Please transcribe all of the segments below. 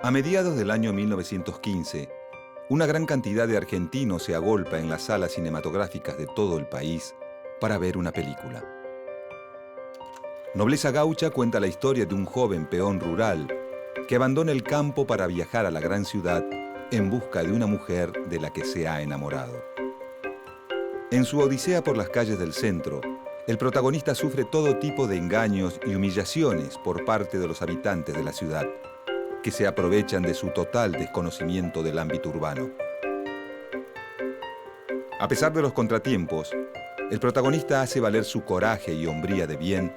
A mediados del año 1915, una gran cantidad de argentinos se agolpa en las salas cinematográficas de todo el país para ver una película. Nobleza Gaucha cuenta la historia de un joven peón rural que abandona el campo para viajar a la gran ciudad en busca de una mujer de la que se ha enamorado. En su odisea por las calles del centro, el protagonista sufre todo tipo de engaños y humillaciones por parte de los habitantes de la ciudad, que se aprovechan de su total desconocimiento del ámbito urbano. A pesar de los contratiempos, el protagonista hace valer su coraje y hombría de bien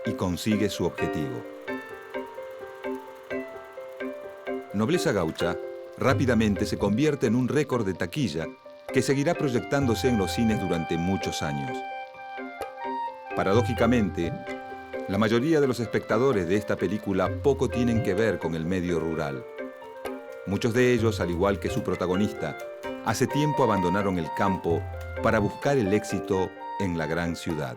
y consigue su objetivo. Nobleza Gaucha rápidamente se convierte en un récord de taquilla que seguirá proyectándose en los cines durante muchos años. Paradójicamente, la mayoría de los espectadores de esta película poco tienen que ver con el medio rural. Muchos de ellos, al igual que su protagonista, hace tiempo abandonaron el campo para buscar el éxito en la gran ciudad.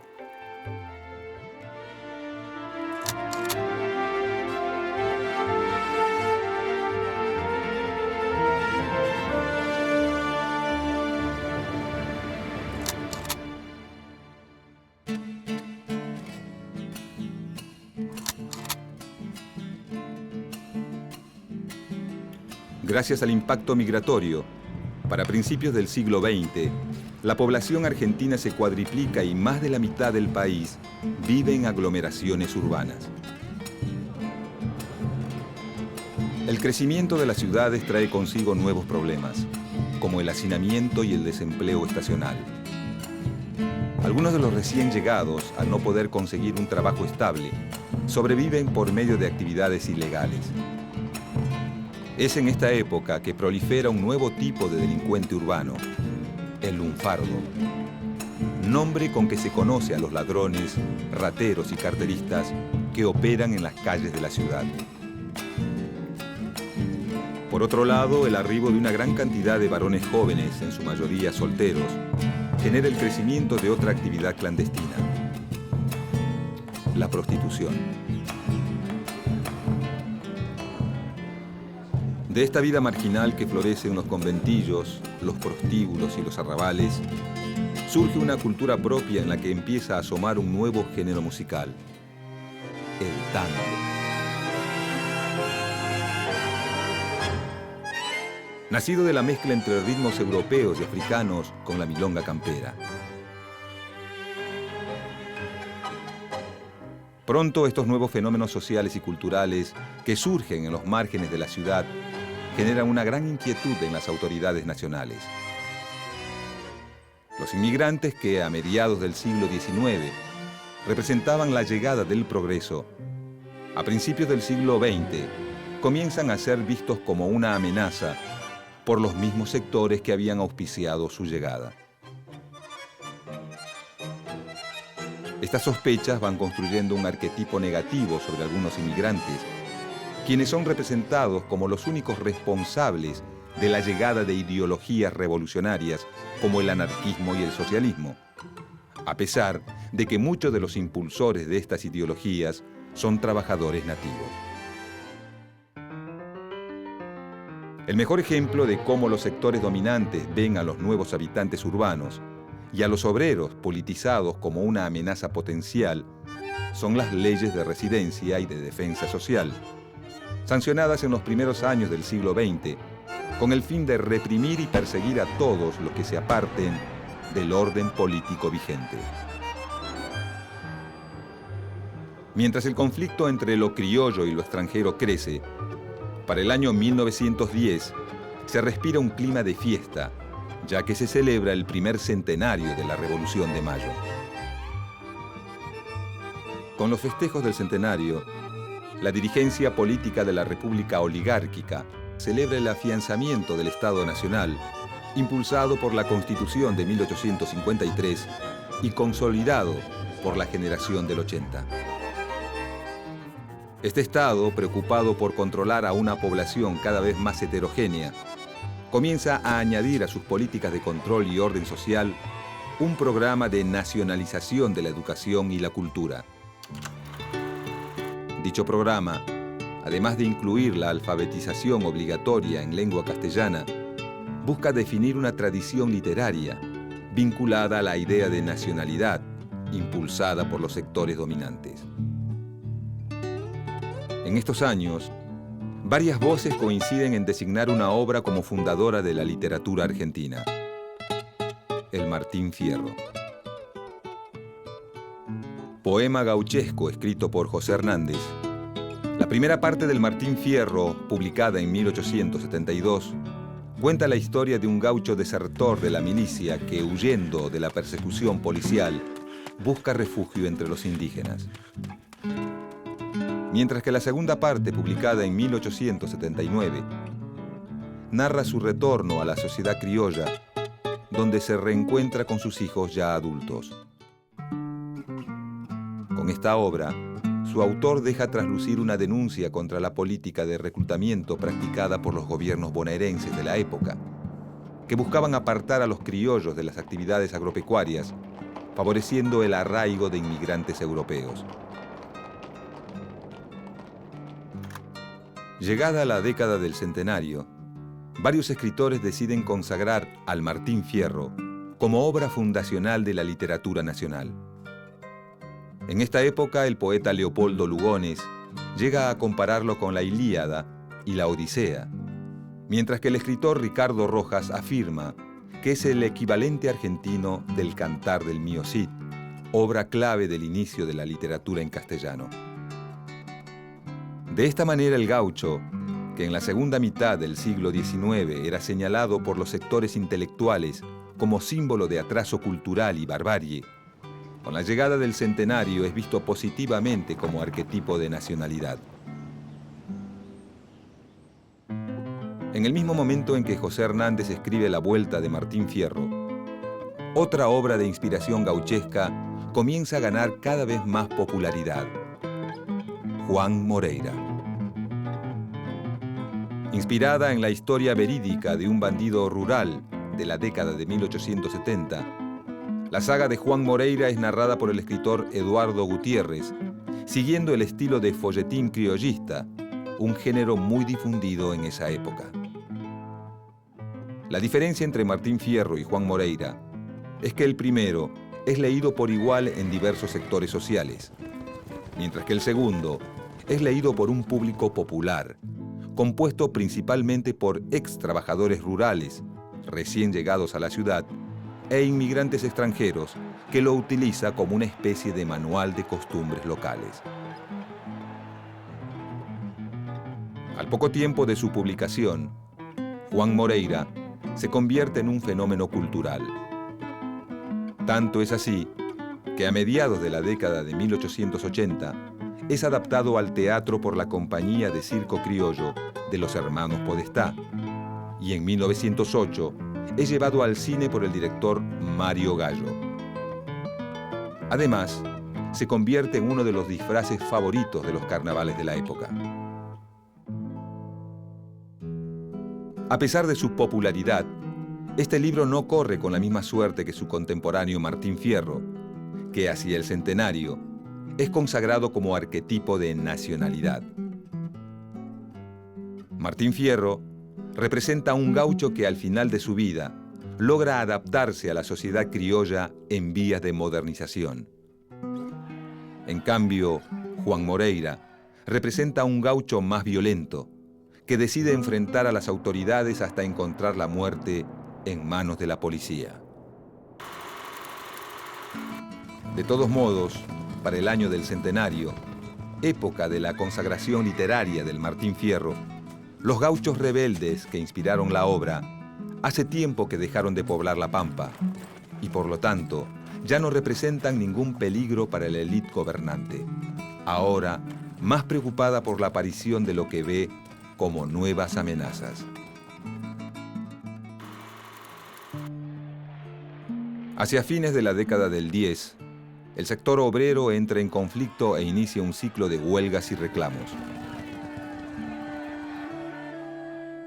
Gracias al impacto migratorio, para principios del siglo XX, la población argentina se cuadriplica y más de la mitad del país vive en aglomeraciones urbanas. El crecimiento de las ciudades trae consigo nuevos problemas, como el hacinamiento y el desempleo estacional. Algunos de los recién llegados, al no poder conseguir un trabajo estable, sobreviven por medio de actividades ilegales. Es en esta época que prolifera un nuevo tipo de delincuente urbano, el lunfardo, nombre con que se conoce a los ladrones, rateros y carteristas que operan en las calles de la ciudad. Por otro lado, el arribo de una gran cantidad de varones jóvenes, en su mayoría solteros, genera el crecimiento de otra actividad clandestina, la prostitución. De esta vida marginal que florece en los conventillos, los prostíbulos y los arrabales, surge una cultura propia en la que empieza a asomar un nuevo género musical, el tango. Nacido de la mezcla entre ritmos europeos y africanos con la milonga campera. Pronto estos nuevos fenómenos sociales y culturales que surgen en los márgenes de la ciudad generan una gran inquietud en las autoridades nacionales. Los inmigrantes que, a mediados del siglo XIX, representaban la llegada del progreso, a principios del siglo XX, comienzan a ser vistos como una amenaza por los mismos sectores que habían auspiciado su llegada. Estas sospechas van construyendo un arquetipo negativo sobre algunos inmigrantes, quienes son representados como los únicos responsables de la llegada de ideologías revolucionarias como el anarquismo y el socialismo, a pesar de que muchos de los impulsores de estas ideologías son trabajadores nativos. El mejor ejemplo de cómo los sectores dominantes ven a los nuevos habitantes urbanos y a los obreros politizados como una amenaza potencial son las leyes de residencia y de defensa social, sancionadas en los primeros años del siglo XX, con el fin de reprimir y perseguir a todos los que se aparten del orden político vigente. Mientras el conflicto entre lo criollo y lo extranjero crece, para el año 1910 se respira un clima de fiesta, ya que se celebra el primer centenario de la Revolución de Mayo. Con los festejos del centenario, la dirigencia política de la República Oligárquica celebra el afianzamiento del Estado Nacional, impulsado por la Constitución de 1853 y consolidado por la generación del 80. Este Estado, preocupado por controlar a una población cada vez más heterogénea, comienza a añadir a sus políticas de control y orden social un programa de nacionalización de la educación y la cultura. Dicho programa además de incluir la alfabetización obligatoria en lengua castellana, busca definir una tradición literaria vinculada a la idea de nacionalidad, impulsada por los sectores dominantes. En estos años, varias voces coinciden en designar una obra como fundadora de la literatura argentina: el Martín Fierro. Poema gauchesco escrito por José Hernández, la primera parte del Martín Fierro, publicada en 1872, cuenta la historia de un gaucho desertor de la milicia que, huyendo de la persecución policial, busca refugio entre los indígenas. Mientras que la segunda parte, publicada en 1879, narra su retorno a la sociedad criolla, donde se reencuentra con sus hijos ya adultos. Con esta obra, su autor deja traslucir una denuncia contra la política de reclutamiento practicada por los gobiernos bonaerenses de la época, que buscaban apartar a los criollos de las actividades agropecuarias, favoreciendo el arraigo de inmigrantes europeos. Llegada la década del centenario, varios escritores deciden consagrar al Martín Fierro como obra fundacional de la literatura nacional. En esta época, el poeta Leopoldo Lugones llega a compararlo con la Ilíada y la Odisea, mientras que el escritor Ricardo Rojas afirma que es el equivalente argentino del Cantar del Mío Cid, obra clave del inicio de la literatura en castellano. De esta manera, el gaucho, que en la segunda mitad del siglo XIX era señalado por los sectores intelectuales como símbolo de atraso cultural y barbarie, con la llegada del centenario es visto positivamente como arquetipo de nacionalidad. En el mismo momento en que José Hernández escribe La Vuelta de Martín Fierro, otra obra de inspiración gauchesca comienza a ganar cada vez más popularidad: Juan Moreira. Inspirada en la historia verídica de un bandido rural de la década de 1870, la saga de Juan Moreira es narrada por el escritor Eduardo Gutiérrez, siguiendo el estilo de folletín criollista, un género muy difundido en esa época. La diferencia entre Martín Fierro y Juan Moreira es que el primero es leído por igual en diversos sectores sociales, mientras que el segundo es leído por un público popular, compuesto principalmente por ex trabajadores rurales, recién llegados a la ciudad, e inmigrantes extranjeros, que lo utiliza como una especie de manual de costumbres locales. Al poco tiempo de su publicación, Juan Moreira se convierte en un fenómeno cultural. Tanto es así que a mediados de la década de 1880 es adaptado al teatro por la compañía de circo criollo de los hermanos Podestá, y en 1908 es llevado al cine por el director Mario Gallo. Además, se convierte en uno de los disfraces favoritos de los carnavales de la época. A pesar de su popularidad, este libro no corre con la misma suerte que su contemporáneo Martín Fierro, que hacia el centenario es consagrado como arquetipo de nacionalidad. Martín Fierro representa a un gaucho que al final de su vida logra adaptarse a la sociedad criolla en vías de modernización. En cambio, Juan Moreira representa a un gaucho más violento, que decide enfrentar a las autoridades hasta encontrar la muerte en manos de la policía. De todos modos, para el año del centenario, época de la consagración literaria del Martín Fierro, los gauchos rebeldes que inspiraron la obra hace tiempo que dejaron de poblar la pampa y por lo tanto ya no representan ningún peligro para la élite gobernante, ahora más preocupada por la aparición de lo que ve como nuevas amenazas. Hacia fines de la década del 10, el sector obrero entra en conflicto e inicia un ciclo de huelgas y reclamos.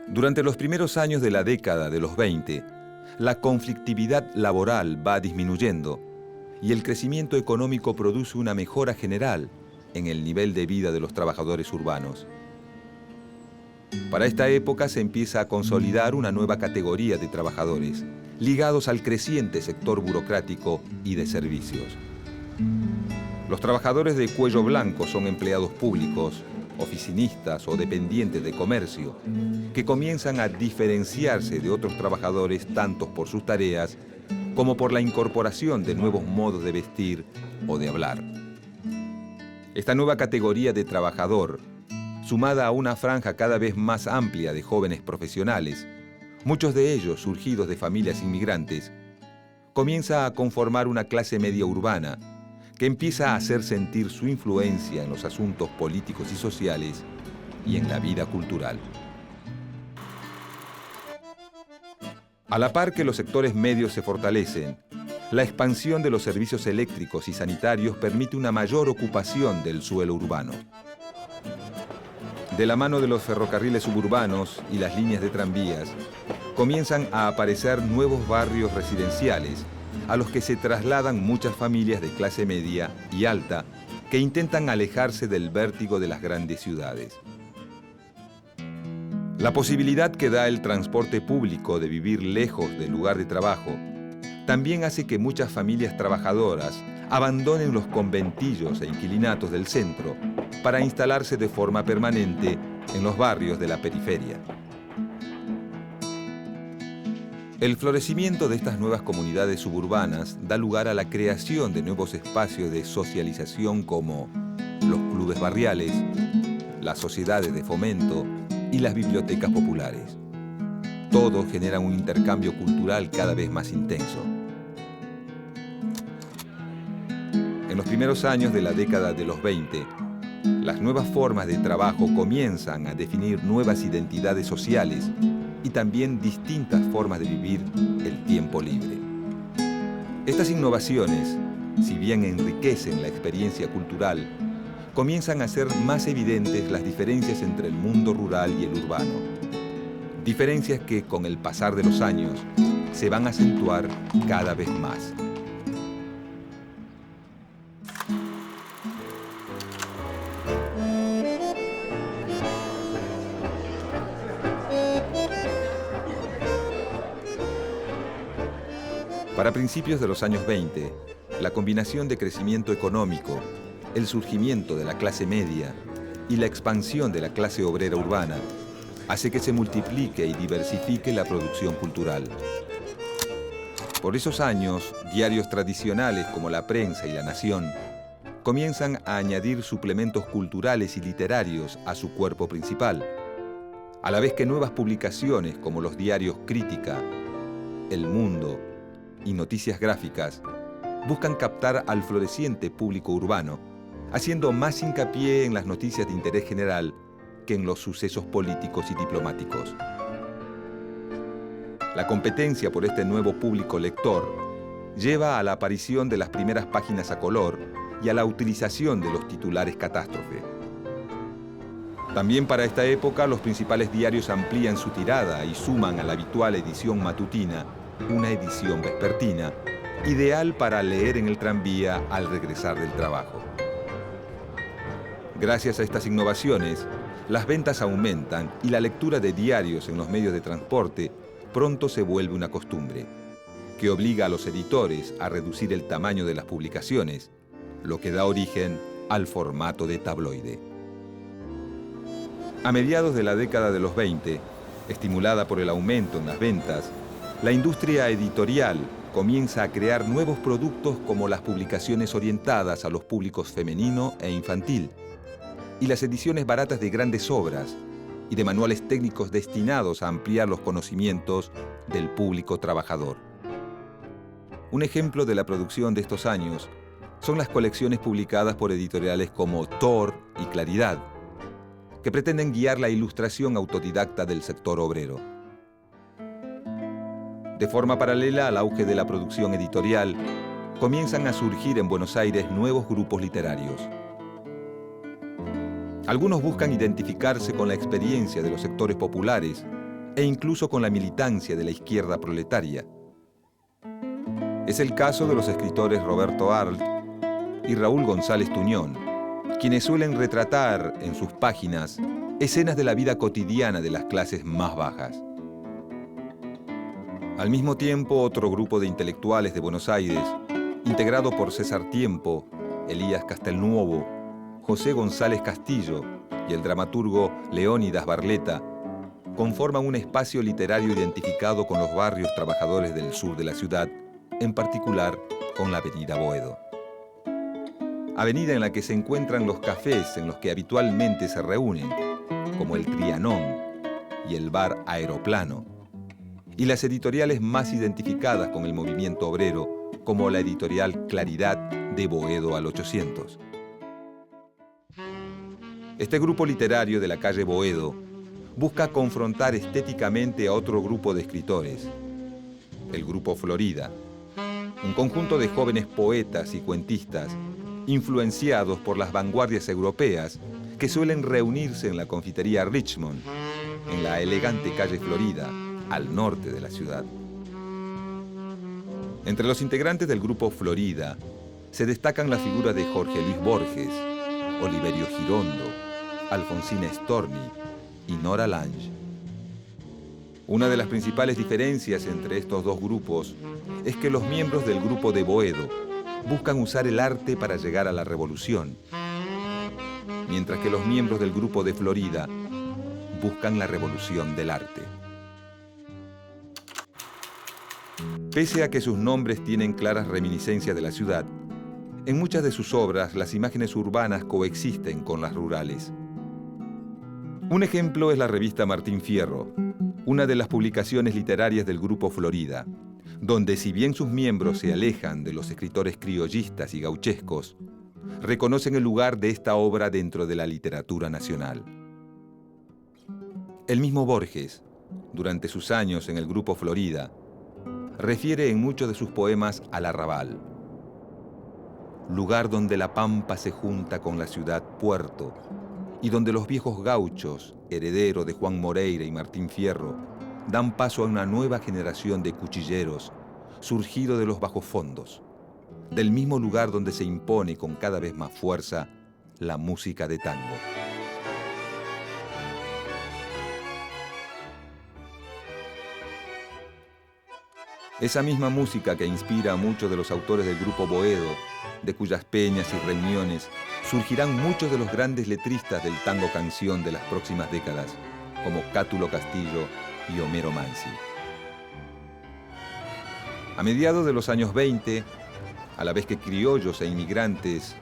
Durante los primeros años de la década de los 20, la conflictividad laboral va disminuyendo y el crecimiento económico produce una mejora general en el nivel de vida de los trabajadores urbanos. Para esta época se empieza a consolidar una nueva categoría de trabajadores, ligados al creciente sector burocrático y de servicios. Los trabajadores de cuello blanco son empleados públicos, oficinistas o dependientes de comercio, que comienzan a diferenciarse de otros trabajadores tanto por sus tareas como por la incorporación de nuevos modos de vestir o de hablar. Esta nueva categoría de trabajador, sumada a una franja cada vez más amplia de jóvenes profesionales, muchos de ellos surgidos de familias inmigrantes, comienza a conformar una clase media urbana que empieza a hacer sentir su influencia en los asuntos políticos y sociales y en la vida cultural. A la par que los sectores medios se fortalecen, la expansión de los servicios eléctricos y sanitarios permite una mayor ocupación del suelo urbano. De la mano de los ferrocarriles suburbanos y las líneas de tranvías, comienzan a aparecer nuevos barrios residenciales a los que se trasladan muchas familias de clase media y alta que intentan alejarse del vértigo de las grandes ciudades. La posibilidad que da el transporte público de vivir lejos del lugar de trabajo también hace que muchas familias trabajadoras abandonen los conventillos e inquilinatos del centro para instalarse de forma permanente en los barrios de la periferia. El florecimiento de estas nuevas comunidades suburbanas da lugar a la creación de nuevos espacios de socialización como los clubes barriales, las sociedades de fomento y las bibliotecas populares. Todos generan un intercambio cultural cada vez más intenso. En los primeros años de la década de los 20, las nuevas formas de trabajo comienzan a definir nuevas identidades sociales y también distintas formas de vivir el tiempo libre. Estas innovaciones, si bien enriquecen la experiencia cultural, comienzan a ser más evidentes las diferencias entre el mundo rural y el urbano. Diferencias que, con el pasar de los años, se van a acentuar cada vez más. Para principios de los años 20, la combinación de crecimiento económico, el surgimiento de la clase media y la expansión de la clase obrera urbana hace que se multiplique y diversifique la producción cultural. Por esos años, diarios tradicionales como La Prensa y La Nación comienzan a añadir suplementos culturales y literarios a su cuerpo principal, a la vez que nuevas publicaciones como los diarios Crítica, El Mundo y Noticias Gráficas buscan captar al floreciente público urbano, haciendo más hincapié en las noticias de interés general que en los sucesos políticos y diplomáticos. La competencia por este nuevo público lector lleva a la aparición de las primeras páginas a color y a la utilización de los titulares catástrofe. También para esta época los principales diarios amplían su tirada y suman a la habitual edición matutina una edición vespertina, ideal para leer en el tranvía al regresar del trabajo. Gracias a estas innovaciones, las ventas aumentan y la lectura de diarios en los medios de transporte pronto se vuelve una costumbre, que obliga a los editores a reducir el tamaño de las publicaciones, lo que da origen al formato de tabloide. A mediados de la década de los 20, estimulada por el aumento en las ventas, la industria editorial comienza a crear nuevos productos como las publicaciones orientadas a los públicos femenino e infantil, y las ediciones baratas de grandes obras y de manuales técnicos destinados a ampliar los conocimientos del público trabajador. Un ejemplo de la producción de estos años son las colecciones publicadas por editoriales como Thor y Claridad, que pretenden guiar la ilustración autodidacta del sector obrero. De forma paralela al auge de la producción editorial, comienzan a surgir en Buenos Aires nuevos grupos literarios. Algunos buscan identificarse con la experiencia de los sectores populares e incluso con la militancia de la izquierda proletaria. Es el caso de los escritores Roberto Arlt y Raúl González Tuñón, quienes suelen retratar en sus páginas escenas de la vida cotidiana de las clases más bajas. Al mismo tiempo, otro grupo de intelectuales de Buenos Aires, integrado por César Tiempo, Elías Castelnuovo, José González Castillo y el dramaturgo Leónidas Barletta, conforman un espacio literario identificado con los barrios trabajadores del sur de la ciudad, en particular con la Avenida Boedo. Avenida en la que se encuentran los cafés en los que habitualmente se reúnen, como el Trianón y el bar Aeroplano, y las editoriales más identificadas con el movimiento obrero, como la editorial Claridad de Boedo al 800. Este grupo literario de la calle Boedo busca confrontar estéticamente a otro grupo de escritores, el Grupo Florida, un conjunto de jóvenes poetas y cuentistas influenciados por las vanguardias europeas que suelen reunirse en la confitería Richmond, en la elegante calle Florida, al norte de la ciudad. Entre los integrantes del Grupo Florida se destacan las figuras de Jorge Luis Borges, Oliverio Girondo, Alfonsina Storni y Nora Lange. Una de las principales diferencias entre estos dos grupos es que los miembros del grupo de Boedo buscan usar el arte para llegar a la revolución, mientras que los miembros del grupo de Florida buscan la revolución del arte. Pese a que sus nombres tienen claras reminiscencias de la ciudad, en muchas de sus obras las imágenes urbanas coexisten con las rurales. Un ejemplo es la revista Martín Fierro, una de las publicaciones literarias del Grupo Florida, donde si bien sus miembros se alejan de los escritores criollistas y gauchescos, reconocen el lugar de esta obra dentro de la literatura nacional. El mismo Borges, durante sus años en el Grupo Florida, refiere en muchos de sus poemas al arrabal, lugar donde la pampa se junta con la ciudad puerto, y donde los viejos gauchos, herederos de Juan Moreira y Martín Fierro, dan paso a una nueva generación de cuchilleros surgido de los bajos fondos, del mismo lugar donde se impone con cada vez más fuerza la música de tango. Esa misma música que inspira a muchos de los autores del Grupo Boedo, de cuyas peñas y reuniones surgirán muchos de los grandes letristas del tango canción de las próximas décadas, como Cátulo Castillo y Homero Mansi. A mediados de los años 20, a la vez que criollos e inmigrantes,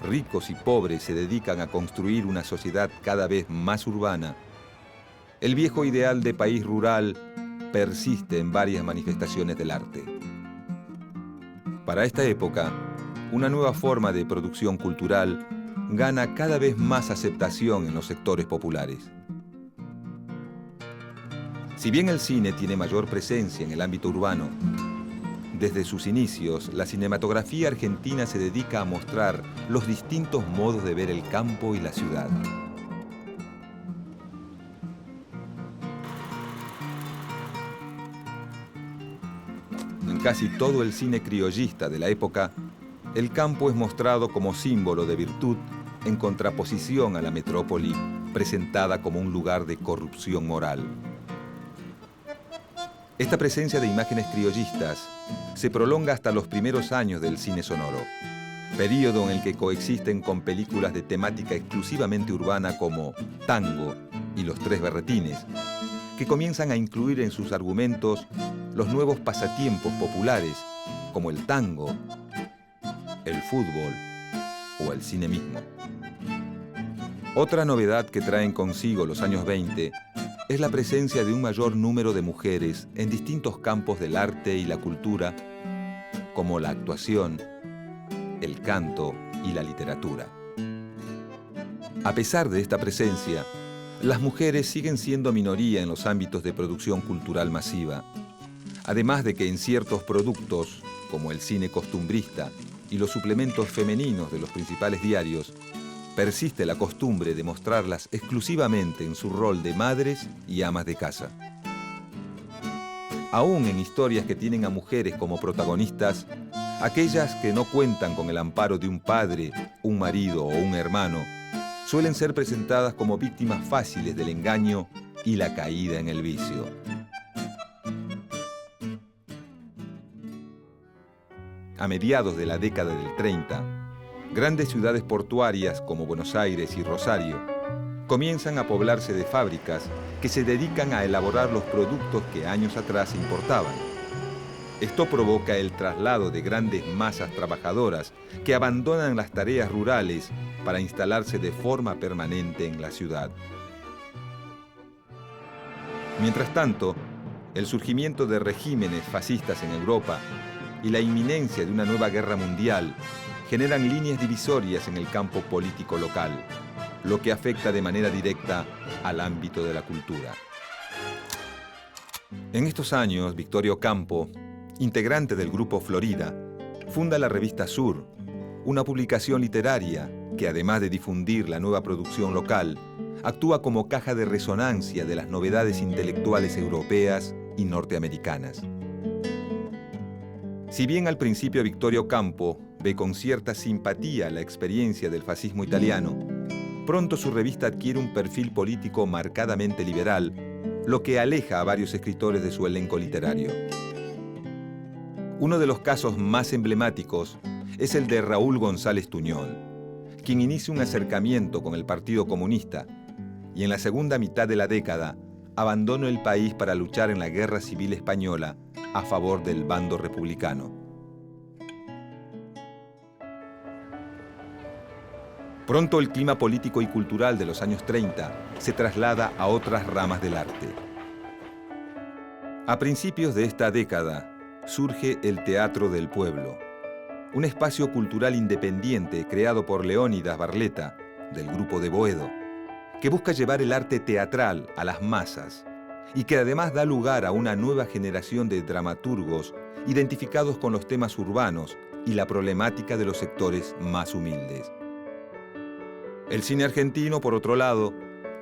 ricos y pobres, se dedican a construir una sociedad cada vez más urbana, el viejo ideal de país rural persiste en varias manifestaciones del arte. Para esta época, una nueva forma de producción cultural gana cada vez más aceptación en los sectores populares. Si bien el cine tiene mayor presencia en el ámbito urbano, desde sus inicios, la cinematografía argentina se dedica a mostrar los distintos modos de ver el campo y la ciudad. En casi todo el cine criollista de la época, el campo es mostrado como símbolo de virtud en contraposición a la metrópoli, presentada como un lugar de corrupción moral. Esta presencia de imágenes criollistas se prolonga hasta los primeros años del cine sonoro, período en el que coexisten con películas de temática exclusivamente urbana como Tango y Los Tres Berretines, que comienzan a incluir en sus argumentos los nuevos pasatiempos populares como el tango, el fútbol o el cine mismo. Otra novedad que traen consigo los años 20 es la presencia de un mayor número de mujeres en distintos campos del arte y la cultura, como la actuación, el canto y la literatura. A pesar de esta presencia, las mujeres siguen siendo minoría en los ámbitos de producción cultural masiva, además de que en ciertos productos, como el cine costumbrista y los suplementos femeninos de los principales diarios, persiste la costumbre de mostrarlas exclusivamente en su rol de madres y amas de casa. Aún en historias que tienen a mujeres como protagonistas, aquellas que no cuentan con el amparo de un padre, un marido o un hermano, suelen ser presentadas como víctimas fáciles del engaño y la caída en el vicio. A mediados de la década del 30, grandes ciudades portuarias como Buenos Aires y Rosario comienzan a poblarse de fábricas que se dedican a elaborar los productos que años atrás se importaban. Esto provoca el traslado de grandes masas trabajadoras que abandonan las tareas rurales para instalarse de forma permanente en la ciudad. Mientras tanto, el surgimiento de regímenes fascistas en Europa y la inminencia de una nueva guerra mundial generan líneas divisorias en el campo político local, lo que afecta de manera directa al ámbito de la cultura. En estos años, Victorio Campo, integrante del grupo Florida, funda la revista Sur, una publicación literaria que, además de difundir la nueva producción local, actúa como caja de resonancia de las novedades intelectuales europeas y norteamericanas. Si bien al principio Victorio Campo ve con cierta simpatía la experiencia del fascismo italiano, pronto su revista adquiere un perfil político marcadamente liberal, lo que aleja a varios escritores de su elenco literario. Uno de los casos más emblemáticos es el de Raúl González Tuñón, quien inicia un acercamiento con el Partido Comunista y en la segunda mitad de la década abandona el país para luchar en la Guerra Civil Española a favor del bando republicano. Pronto el clima político y cultural de los años 30 se traslada a otras ramas del arte. A principios de esta década surge el Teatro del Pueblo, un espacio cultural independiente creado por Leónidas Barletta, del grupo de Boedo, que busca llevar el arte teatral a las masas y que además da lugar a una nueva generación de dramaturgos identificados con los temas urbanos y la problemática de los sectores más humildes. El cine argentino, por otro lado,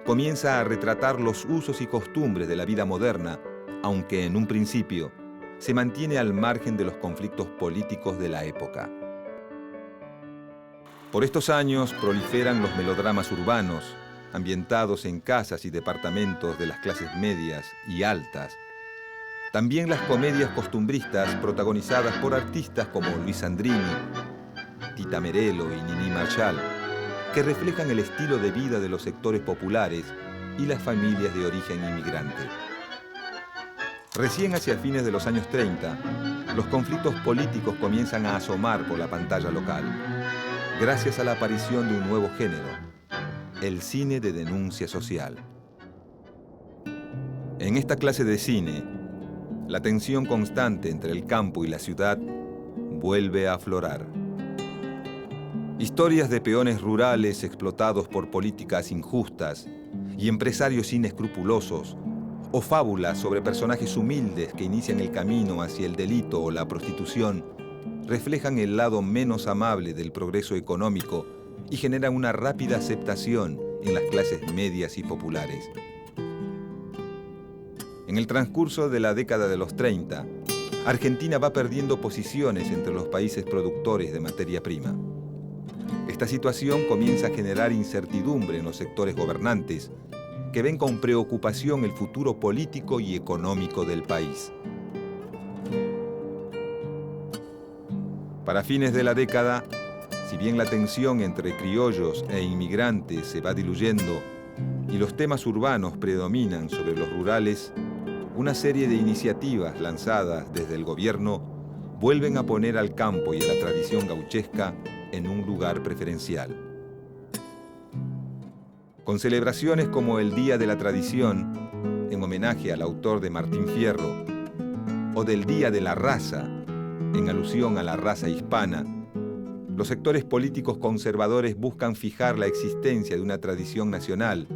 comienza a retratar los usos y costumbres de la vida moderna, aunque en un principio se mantiene al margen de los conflictos políticos de la época. Por estos años proliferan los melodramas urbanos, ambientados en casas y departamentos de las clases medias y altas. También las comedias costumbristas protagonizadas por artistas como Luis Sandrini, Tita Merello y Nini Marshall, que reflejan el estilo de vida de los sectores populares y las familias de origen inmigrante. Recién hacia fines de los años 30, los conflictos políticos comienzan a asomar por la pantalla local, gracias a la aparición de un nuevo género, el cine de denuncia social. En esta clase de cine, la tensión constante entre el campo y la ciudad vuelve a aflorar. Historias de peones rurales explotados por políticas injustas y empresarios inescrupulosos, o fábulas sobre personajes humildes que inician el camino hacia el delito o la prostitución, reflejan el lado menos amable del progreso económico y generan una rápida aceptación en las clases medias y populares. En el transcurso de la década de los 30, Argentina va perdiendo posiciones entre los países productores de materia prima. Esta situación comienza a generar incertidumbre en los sectores gobernantes, que ven con preocupación el futuro político y económico del país. Para fines de la década, si bien la tensión entre criollos e inmigrantes se va diluyendo y los temas urbanos predominan sobre los rurales, una serie de iniciativas lanzadas desde el gobierno vuelven a poner al campo y a la tradición gauchesca en un lugar preferencial. Con celebraciones como el Día de la Tradición, en homenaje al autor de Martín Fierro, o del Día de la Raza, en alusión a la raza hispana, los sectores políticos conservadores buscan fijar la existencia de una tradición nacional,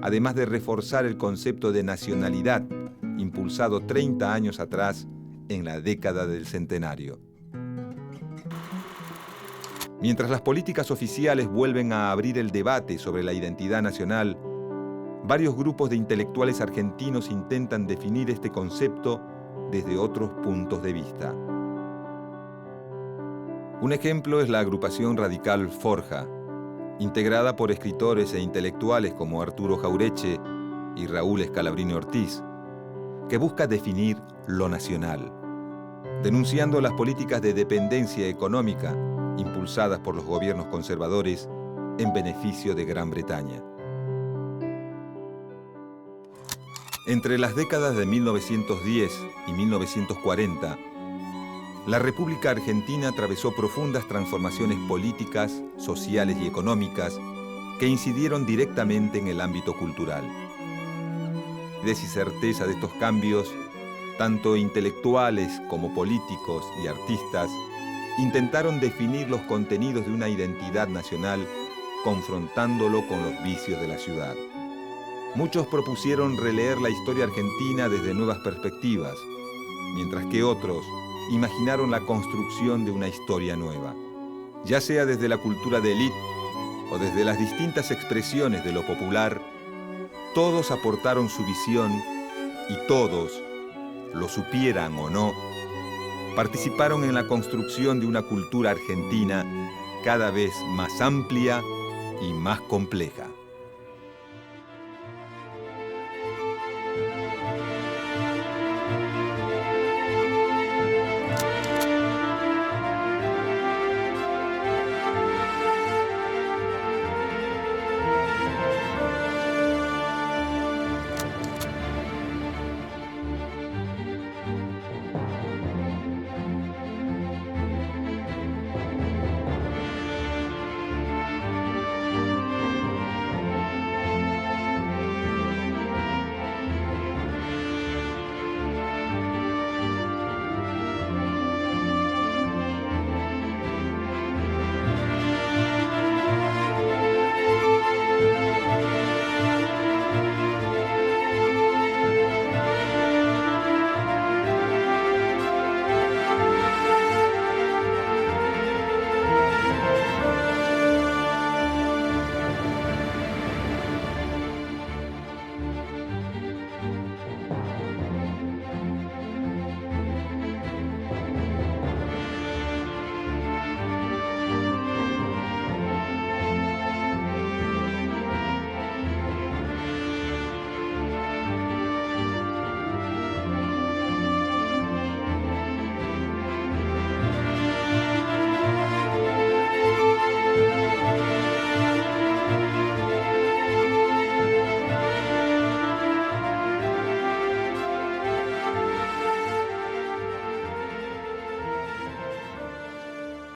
además de reforzar el concepto de nacionalidad, impulsado 30 años atrás en la década del centenario. Mientras las políticas oficiales vuelven a abrir el debate sobre la identidad nacional, varios grupos de intelectuales argentinos intentan definir este concepto desde otros puntos de vista. Un ejemplo es la agrupación radical Forja, integrada por escritores e intelectuales como Arturo Jaureche y Raúl Scalabrini Ortiz, que busca definir lo nacional, denunciando las políticas de dependencia económica impulsadas por los gobiernos conservadores en beneficio de Gran Bretaña. Entre las décadas de 1910 y 1940, la República Argentina atravesó profundas transformaciones políticas, sociales y económicas que incidieron directamente en el ámbito cultural. Y certeza de estos cambios, tanto intelectuales como políticos y artistas intentaron definir los contenidos de una identidad nacional confrontándolo con los vicios de la ciudad. Muchos propusieron releer la historia argentina desde nuevas perspectivas, mientras que otros imaginaron la construcción de una historia nueva, ya sea desde la cultura de élite o desde las distintas expresiones de lo popular. Todos aportaron su visión y todos, lo supieran o no, participaron en la construcción de una cultura argentina cada vez más amplia y más compleja.